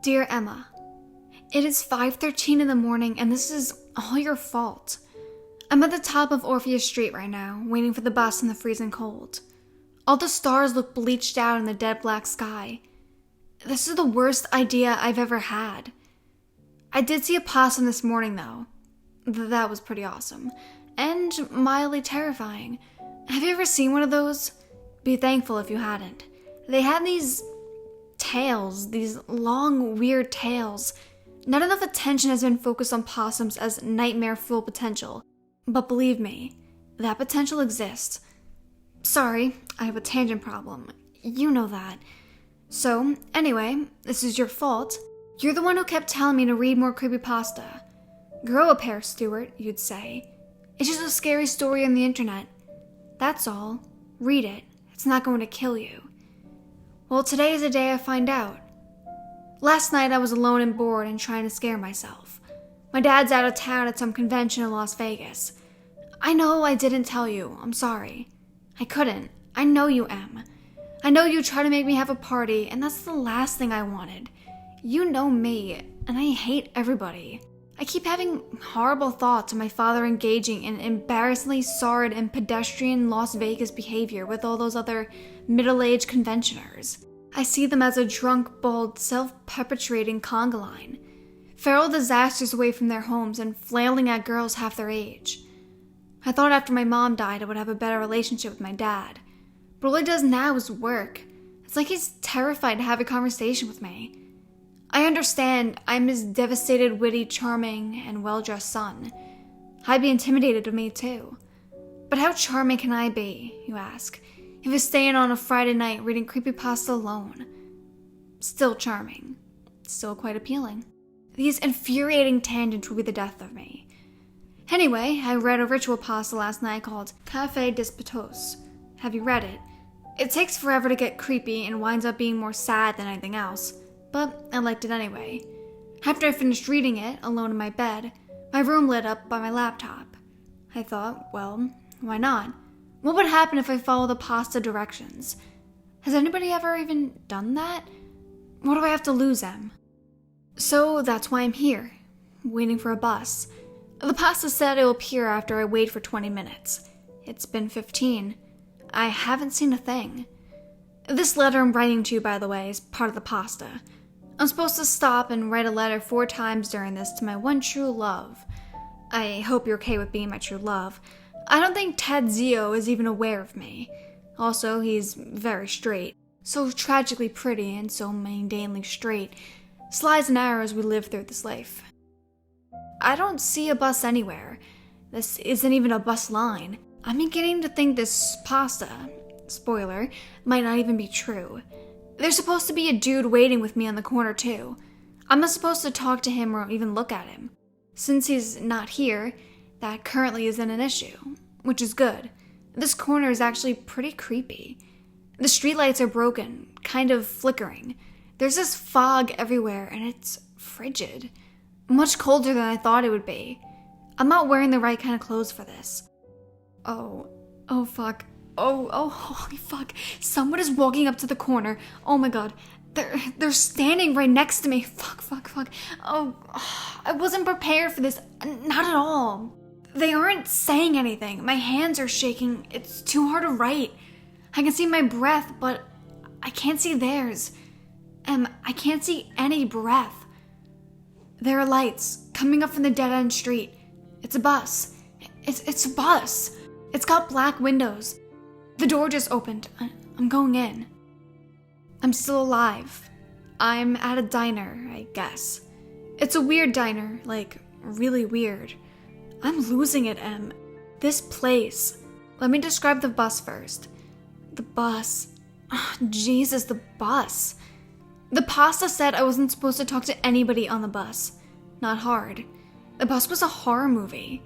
Dear Emma, it is 5:13 in the morning and this is all your fault. I'm at the top of Orpheus Street right now, waiting for the bus in the freezing cold. All the stars look bleached out in the dead black sky. This is the worst idea I've ever had. I did see a possum this morning though. That was pretty awesome. And mildly terrifying. Have you ever seen one of those? Be thankful if you hadn't. They have these tails, these long, weird tails. Not enough attention has been focused on possums as nightmare fuel potential. But believe me, that potential exists. Sorry, I have a tangent problem. You know that. So, anyway, this is your fault. You're the one who kept telling me to read more creepypasta. Grow a pair, Stuart, you'd say. It's just a scary story on the internet. That's all. Read it. It's not going to kill you. Well, today is the day I find out. Last night I was alone and bored and trying to scare myself. My dad's out of town at some convention in Las Vegas. I know I didn't tell you. I'm sorry. I couldn't. I know you am. I know you tried to make me have a party, and that's the last thing I wanted. You know me, and I hate everybody. I keep having horrible thoughts of my father engaging in embarrassingly sordid and pedestrian Las Vegas behavior with all those other middle-aged conventioners. I see them as a drunk, bald, self-perpetuating conga line. Feral disasters away from their homes and flailing at girls half their age. I thought after my mom died I would have a better relationship with my dad. But all he does now is work. It's like he's terrified to have a conversation with me. I understand I'm his devastated, witty, charming, and well-dressed son. I'd be intimidated of me too. But how charming can I be, you ask, if he's staying on a Friday night reading creepypasta alone? Still charming. Still quite appealing. These infuriating tangents will be the death of me. Anyway, I read a ritual pasta last night called Café des Patos. Have you read it? It takes forever to get creepy and winds up being more sad than anything else, but I liked it anyway. After I finished reading it, alone in my bed, my room lit up by my laptop. I thought, well, why not? What would happen if I followed the pasta directions? Has anybody ever even done that? What do I have to lose, Em? So that's why I'm here, waiting for a bus. The pasta said it will appear after I wait for 20 minutes. It's been 15. I haven't seen a thing. This letter I'm writing to you, by the way, is part of the pasta. I'm supposed to stop and write a letter 4 times during this to my one true love. I hope you're okay with being my true love. I don't think Ted Zio is even aware of me. Also, he's very straight. So tragically pretty and so mundanely straight. Slides and arrows we live through this life. I don't see a bus anywhere. This isn't even a bus line. I'm beginning to think this pasta, spoiler, might not even be true. There's supposed to be a dude waiting with me on the corner too. I'm not supposed to talk to him or even look at him. Since he's not here, that currently isn't an issue, which is good. This corner is actually pretty creepy. The streetlights are broken, kind of flickering. There's this fog everywhere and it's frigid. Much colder than I thought it would be. I'm not wearing the right kind of clothes for this. Oh fuck. Oh, holy fuck. Someone is walking up to the corner. Oh my god. They're standing right next to me. Fuck. Oh, I wasn't prepared for this. Not at all. They aren't saying anything. My hands are shaking. It's too hard to write. I can see my breath, but I can't see theirs. I can't see any breath. There are lights coming up from the dead-end street. It's a bus. It's a bus. It's got black windows. The door just opened. I'm going in. I'm still alive. I'm at a diner, I guess. It's a weird diner, like, really weird. I'm losing it, Em. This place. Let me describe the bus first. The bus. Oh, Jesus, the bus. The pasta said I wasn't supposed to talk to anybody on the bus. Not hard. The bus was a horror movie.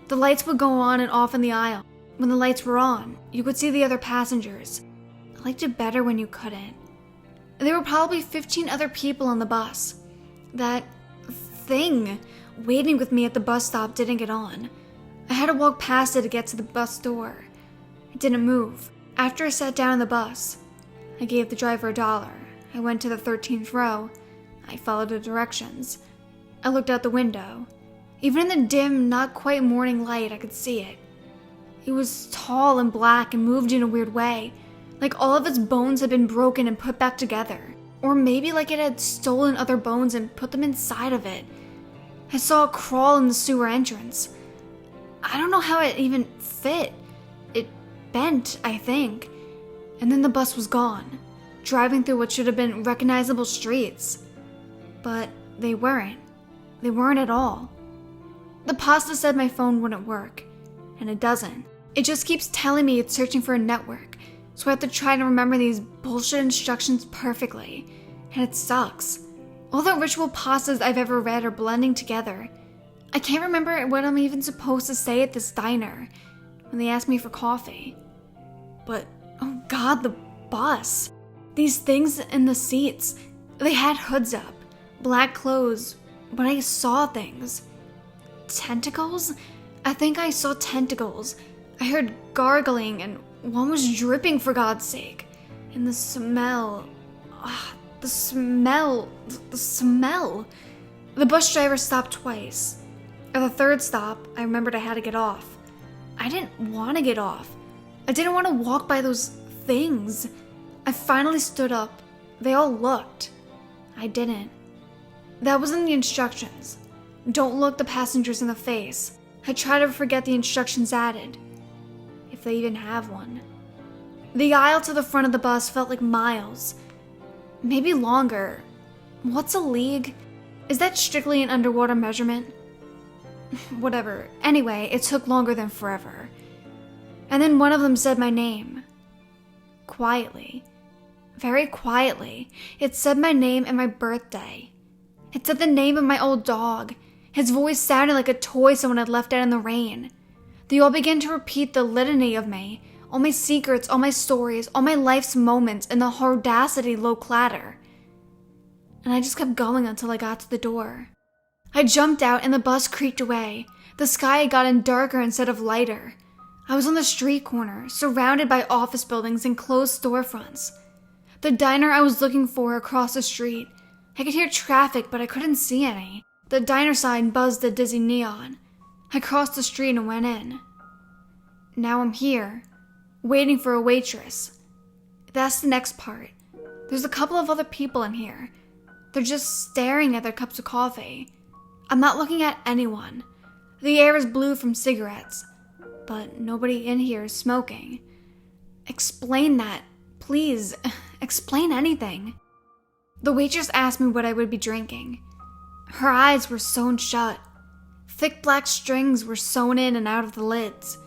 The lights would go on and off in the aisle. When the lights were on, you could see the other passengers. I liked it better when you couldn't. There were probably 15 other people on the bus. That thing waiting with me at the bus stop didn't get on. I had to walk past it to get to the bus door. It didn't move. After I sat down in the bus, I gave the driver $1. I went to the 13th row. I followed the directions. I looked out the window. Even in the dim, not quite morning light, I could see it. It was tall and black and moved in a weird way, like all of its bones had been broken and put back together. Or maybe like it had stolen other bones and put them inside of it. I saw it crawl in the sewer entrance. I don't know how it even fit. It bent, I think. And then the bus was gone, driving through what should have been recognizable streets. But they weren't. They weren't at all. The pasta said my phone wouldn't work, and it doesn't. It just keeps telling me it's searching for a network, so I have to try to remember these bullshit instructions perfectly, and it sucks. All the ritual pastas I've ever read are blending together. I can't remember what I'm even supposed to say at this diner when they ask me for coffee. But, oh god, the bus. These things in the seats, they had hoods up, black clothes, but I saw things. Tentacles? I think I saw tentacles. I heard gargling and one was dripping for God's sake. And the smell. The smell. The bus driver stopped twice. At the third stop, I remembered I had to get off. I didn't want to get off. I didn't want to walk by those things. I finally stood up. They all looked. I didn't. That was in the instructions. Don't look the passengers in the face. I try to forget the instructions added, if they even have one. The aisle to the front of the bus felt like miles. Maybe longer. What's a league? Is that strictly an underwater measurement? Whatever. Anyway, it took longer than forever. And then one of them said my name. Quietly. Very quietly. It said my name and my birthday. It said the name of my old dog. His voice sounded like a toy someone had left out in the rain. They all began to repeat the litany of me, all my secrets, all my stories, all my life's moments in the audacity low clatter. And I just kept going until I got to the door. I jumped out and the bus creaked away. The sky had gotten darker instead of lighter. I was on the street corner, surrounded by office buildings and closed storefronts. The diner I was looking for across the street. I could hear traffic, but I couldn't see any. The diner sign buzzed a dizzy neon. I crossed the street and went in. Now I'm here, waiting for a waitress. That's the next part. There's a couple of other people in here. They're just staring at their cups of coffee. I'm not looking at anyone. The air is blue from cigarettes, but nobody in here is smoking. Explain that, please. Explain anything. The waitress asked me what I would be drinking. Her eyes were sewn shut. Thick black strings were sewn in and out of the lids.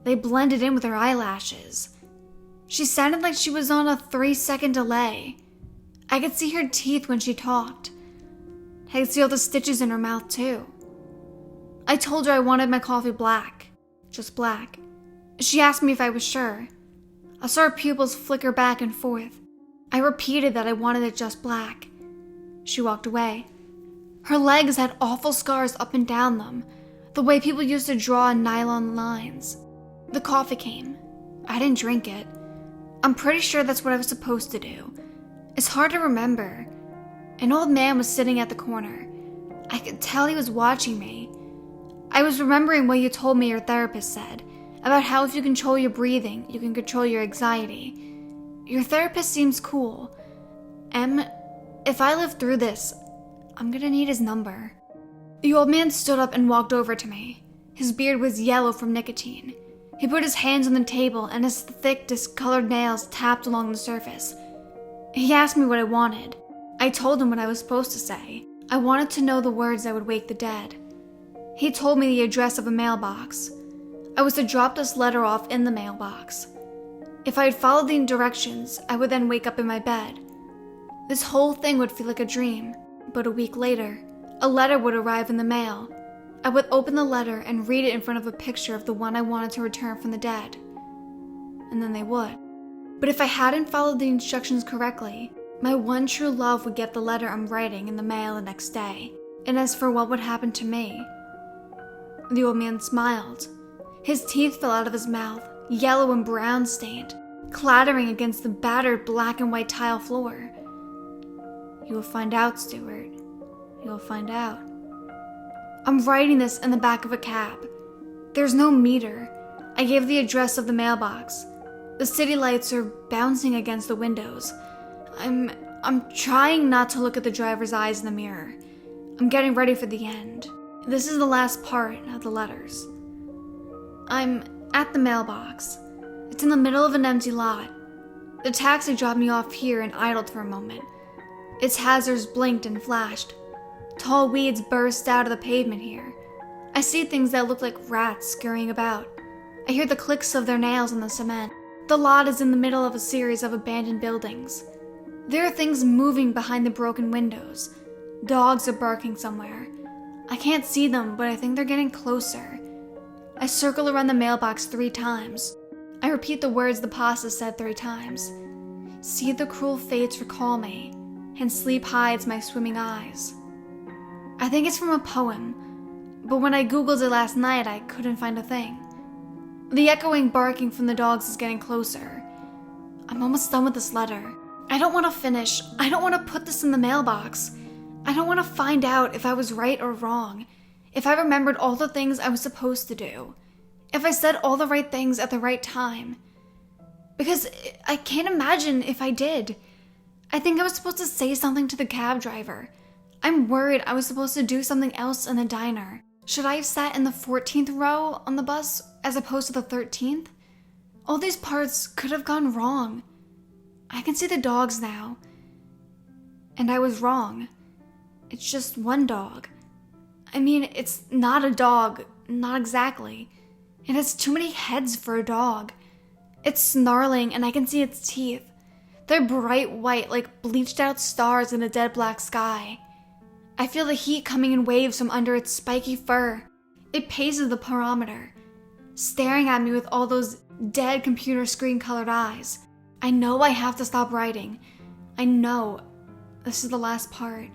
They blended in with her eyelashes. She sounded like she was on a 3-second delay. I could see her teeth when she talked. I could see all the stitches in her mouth too. I told her I wanted my coffee black. Just black. She asked me if I was sure. I saw her pupils flicker back and forth. I repeated that I wanted it just black. She walked away. Her legs had awful scars up and down them, the way people used to draw in nylon lines. The coffee came. I didn't drink it. I'm pretty sure that's what I was supposed to do. It's hard to remember. An old man was sitting at the corner. I could tell he was watching me. I was remembering what you told me your therapist said, about how if you control your breathing, you can control your anxiety. Your therapist seems cool. If I live through this, I'm gonna need his number. The old man stood up and walked over to me. His beard was yellow from nicotine. He put his hands on the table and his thick, discolored nails tapped along the surface. He asked me what I wanted. I told him what I was supposed to say. I wanted to know the words that would wake the dead. He told me the address of a mailbox. I was to drop this letter off in the mailbox. If I had followed the directions, I would then wake up in my bed. This whole thing would feel like a dream, but a week later, a letter would arrive in the mail. I would open the letter and read it in front of a picture of the one I wanted to return from the dead. And then they would. But if I hadn't followed the instructions correctly, my one true love would get the letter I'm writing in the mail the next day. And as for what would happen to me, the old man smiled. His teeth fell out of his mouth, yellow and brown stained, clattering against the battered black and white tile floor. You will find out, Stuart. You will find out. I'm writing this in the back of a cab. There's no meter. I gave the address of the mailbox. The city lights are bouncing against the windows. I'm trying not to look at the driver's eyes in the mirror. I'm getting ready for the end. This is the last part of the letters. I'm at the mailbox. It's in the middle of an empty lot. The taxi dropped me off here and idled for a moment. Its hazards blinked and flashed. Tall weeds burst out of the pavement here. I see things that look like rats scurrying about. I hear the clicks of their nails on the cement. The lot is in the middle of a series of abandoned buildings. There are things moving behind the broken windows. Dogs are barking somewhere. I can't see them, but I think they're getting closer. I circle around the mailbox 3 times. I repeat the words the pasta said 3 times. See the cruel fates recall me, and sleep hides my swimming eyes. I think it's from a poem, but when I googled it last night, I couldn't find a thing. The echoing barking from the dogs is getting closer. I'm almost done with this letter. I don't want to finish. I don't want to put this in the mailbox. I don't want to find out if I was right or wrong, if I remembered all the things I was supposed to do, if I said all the right things at the right time. Because I can't imagine if I did. I think I was supposed to say something to the cab driver. I'm worried I was supposed to do something else in the diner. Should I have sat in the 14th row on the bus as opposed to the 13th? All these parts could have gone wrong. I can see the dogs now. And I was wrong. It's just one dog. I mean, it's not a dog, not exactly. It has too many heads for a dog. It's snarling and I can see its teeth. They're bright white like bleached out stars in a dead black sky. I feel the heat coming in waves from under its spiky fur. It paces the barometer, staring at me with all those dead computer screen colored eyes. I know I have to stop writing. I know this is the last part.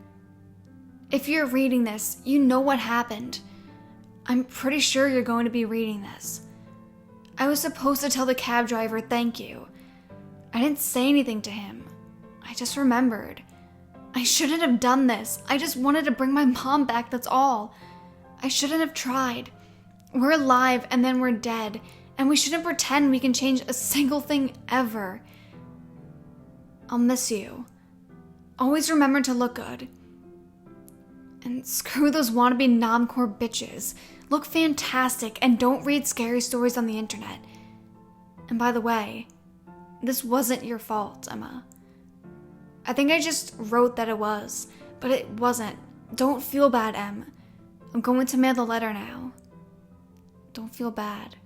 If you're reading this, you know what happened. I'm pretty sure you're going to be reading this. I was supposed to tell the cab driver thank you. I didn't say anything to him. I just remembered. I shouldn't have done this. I just wanted to bring my mom back, that's all. I shouldn't have tried. We're alive and then we're dead, and we shouldn't pretend we can change a single thing ever. I'll miss you. Always remember to look good. And screw those wannabe nomcore bitches. Look fantastic and don't read scary stories on the internet. And by the way, this wasn't your fault, Emma. I think I just wrote that it was, but it wasn't. Don't feel bad, Em. I'm going to mail the letter now. Don't feel bad.